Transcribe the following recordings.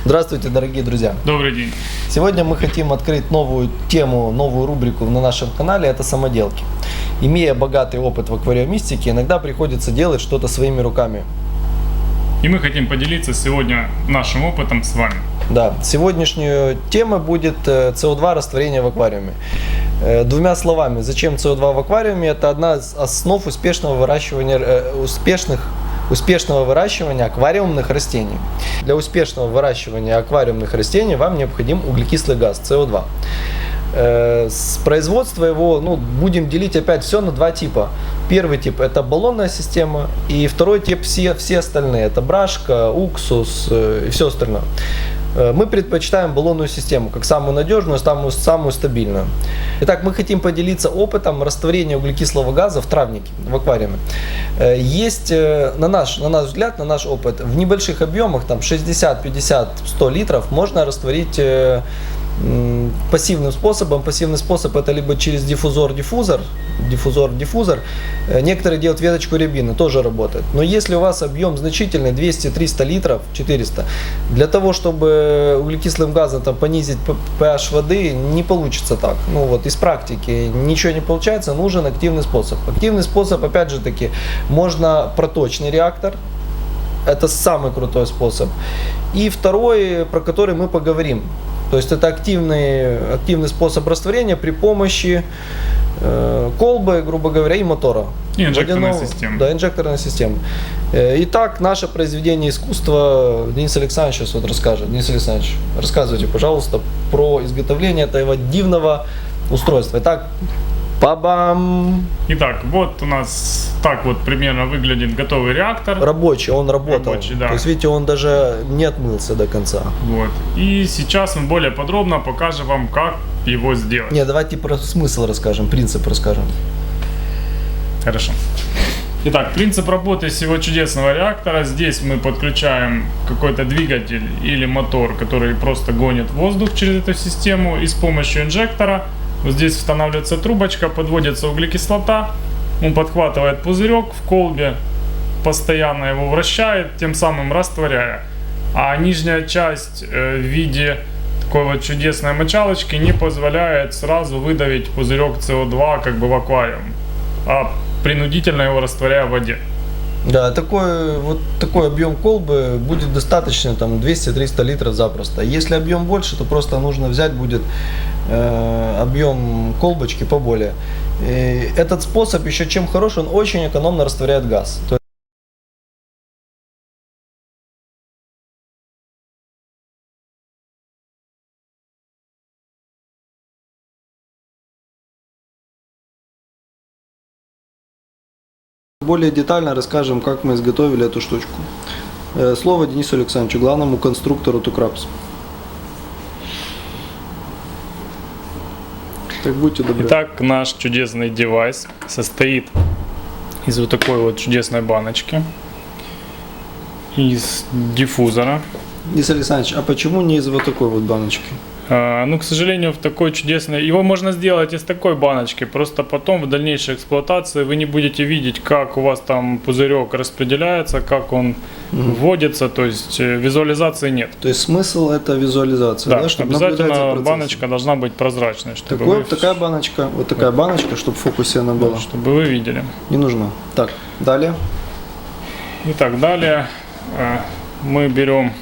Здравствуйте, дорогие друзья! Добрый день! Сегодня мы хотим открыть новую тему, новую рубрику на нашем канале – это самоделки. Имея богатый опыт в аквариумистике, иногда приходится делать что-то своими руками. И мы хотим поделиться сегодня нашим опытом с вами. Да, сегодняшняя тема будет СО2 растворение в аквариуме. Двумя словами, зачем СО2 в аквариуме? Это одна из основ успешного выращивания аквариумных растений. Для успешного выращивания аквариумных растений вам необходим углекислый газ СО2. С производства его будем делить опять все на два типа. Первый тип это баллонная система, и второй тип все остальные. Это брашка, уксус и все остальное. Мы предпочитаем баллонную систему как самую надежную, самую стабильную. Итак, мы хотим поделиться опытом растворения углекислого газа в травнике, в аквариуме. Есть, на наш взгляд, на наш опыт, в небольших объемах, там 60, 50, 100 литров, можно растворить пассивным способом. Пассивный способ это либо через диффузор. Некоторые делают веточку рябины, тоже работает. Но если у вас объем значительный, 200-300 литров, 400, для того, чтобы углекислым газом понизить pH воды, не получится так. Из практики ничего не получается, нужен активный способ. Активный способ, опять же таки, можно проточный реактор. Это самый крутой способ. И второй, про который мы поговорим. То есть это активный способ растворения при помощи колбы, грубо говоря, и мотора. И инжекторной системы. Да, инжекторная система. Итак, наше произведение искусства Денис Александрович сейчас расскажет. Денис Александрович, рассказывайте, пожалуйста, про изготовление этого дивного устройства. Итак, па-бам! Итак, вот у нас так вот примерно выглядит готовый реактор. Рабочий, он работал. Рабочий, да. То есть, видите, он даже не отмылся до конца. Вот. И сейчас мы более подробно покажем вам, как его сделать. Не, давайте про смысл расскажем, принцип расскажем. Хорошо. Итак, принцип работы всего чудесного реактора. Здесь мы подключаем какой-то двигатель или мотор, который просто гонит воздух через эту систему, и с помощью инжектора вот здесь устанавливается трубочка, подводится углекислота, он подхватывает пузырек в колбе, постоянно его вращает, тем самым растворяя. А нижняя часть в виде такой вот чудесной мочалочки не позволяет сразу выдавить пузырек СО2 как бы в аквариум, а принудительно его растворяя в воде. Да, такой объем колбы будет достаточно, там 200-300 литров запросто. Если объем больше, то просто нужно взять будет объем колбочки поболее. И этот способ еще чем хорош, он очень экономно растворяет газ. Более детально расскажем, как мы изготовили эту штучку. Слово Денису Александровичу, главному конструктору Тукрабс. Так, будьте добры. Итак, наш чудесный девайс состоит из вот такой вот чудесной баночки, из диффузора. Денис Александрович, а почему не из вот такой вот баночки? К сожалению, в такой чудесной... Его можно сделать из такой баночки, просто потом в дальнейшей эксплуатации вы не будете видеть, как у вас там пузырек распределяется, как он вводится, то есть визуализации нет. То есть смысл это визуализация, да, чтобы обязательно баночка должна быть прозрачной. Чтобы такая баночка, вот такая баночка, чтобы в фокусе она была. Да, чтобы вы видели. Не нужно. Так, далее. Итак, далее мы берем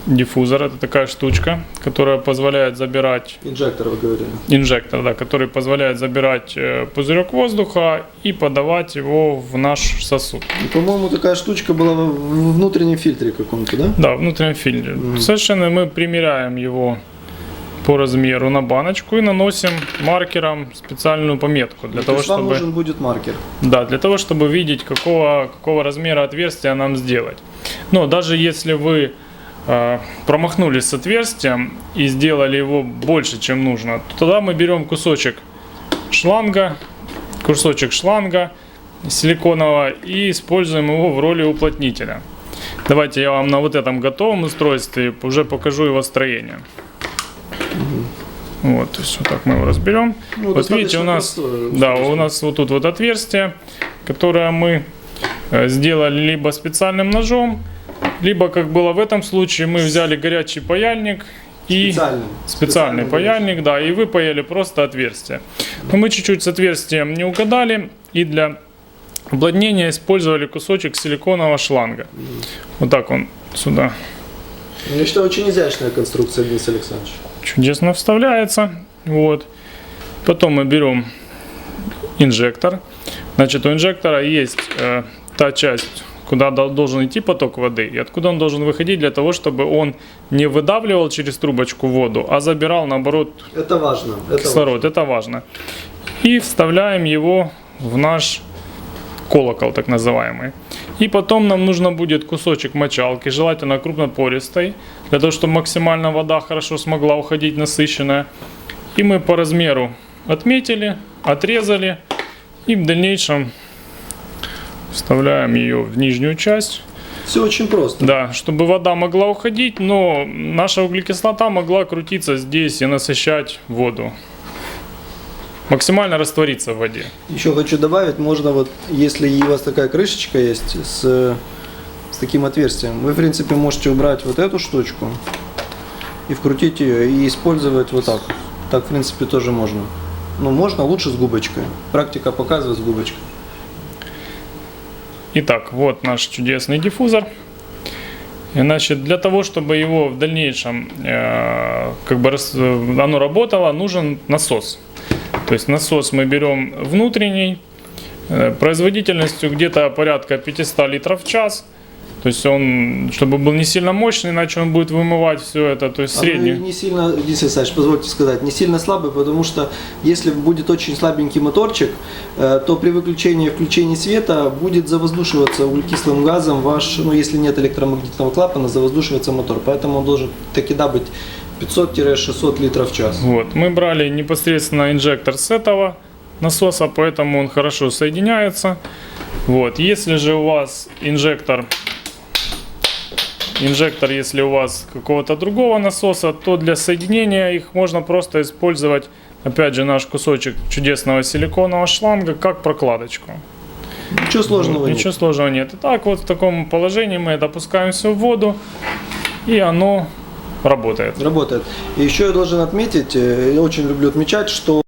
диффузор, это такая штучка, которая позволяет забирать... Инжектор, вы говорили. Инжектор, да, который позволяет забирать пузырек воздуха и подавать его в наш сосуд. По-моему, такая штучка была в внутреннем фильтре каком-то, да? Да, в внутреннем фильтре. Совершенно мы примеряем его по размеру на баночку и наносим маркером специальную пометку. Для того, чтобы... вам нужен будет маркер. Да, для того, чтобы видеть, какого размера отверстия нам сделать. Но даже если вы промахнулись с отверстием и сделали его больше, чем нужно, то тогда мы берем кусочек шланга силиконового и используем его в роли уплотнителя. Давайте я вам на вот этом готовом устройстве уже покажу его строение. Вот, то есть вот так мы его разберем. Вот видите, у нас вот тут вот отверстие, которое мы сделали либо специальным ножом, Либо, как было в этом случае, мы взяли горячий паяльник и специальный паяльник, да, и выпаяли просто отверстие. Но мы чуть-чуть с отверстием не угадали, и для уплотнения использовали кусочек силиконового шланга. Вот так он сюда Я считаю, очень изящная конструкция, Денис Александрович. чудесно вставляется. Вот. Потом мы берем инжектор. Значит, у инжектора есть та часть, куда должен идти поток воды, и откуда он должен выходить для того, чтобы он не выдавливал через трубочку воду, а забирал, наоборот, Это важно. кислород. Это важно. И вставляем его в наш колокол, так называемый. И потом нам нужно будет кусочек мочалки, желательно крупнопористой, для того, чтобы максимально вода хорошо смогла уходить, насыщенная. И мы по размеру отметили, отрезали, и в дальнейшем вставляем ее в нижнюю часть. Все очень просто. Да, чтобы вода могла уходить, но наша углекислота могла крутиться здесь и насыщать воду. Максимально раствориться в воде. Еще хочу добавить, можно вот, если у вас такая крышечка есть с таким отверстием, вы в принципе можете убрать вот эту штучку и вкрутить ее и использовать вот так. Так в принципе тоже можно. Но можно лучше с губочкой. Практика показывает с губочкой. Итак, вот наш чудесный диффузор. И, значит, для того, чтобы его в дальнейшем оно работало, нужен насос. То есть насос мы берем внутренний, производительностью где-то порядка 500 литров в час. То есть он, чтобы был не сильно мощный, иначе он будет вымывать все это, то есть средний. Не сильно, Денис Александрович, позвольте сказать, не сильно слабый, потому что если будет очень слабенький моторчик, то при выключении и включении света будет завоздушиваться углекислым газом ваш, ну если нет электромагнитного клапана, завоздушивается мотор. Поэтому он должен таки быть 500-600 литров в час. Вот. Мы брали непосредственно инжектор с этого насоса, поэтому он хорошо соединяется. Вот. Если же у вас инжектор, если у вас какого-то другого насоса, то для соединения их можно просто использовать, опять же, наш кусочек чудесного силиконового шланга как прокладочку. Ничего сложного нет. Ничего сложного нет. Итак, вот в таком положении мы опускаем все в воду, и оно работает. Работает. И еще я должен отметить, я очень люблю отмечать, что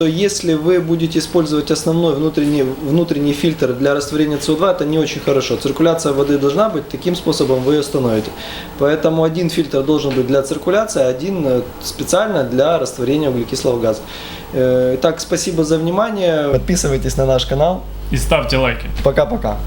если вы будете использовать основной внутренний фильтр для растворения СО2, это не очень хорошо. Циркуляция воды должна быть, таким способом вы ее остановите. Поэтому один фильтр должен быть для циркуляции, один специально для растворения углекислого газа. Итак, спасибо за внимание. Подписывайтесь на наш канал. И ставьте лайки. Пока-пока.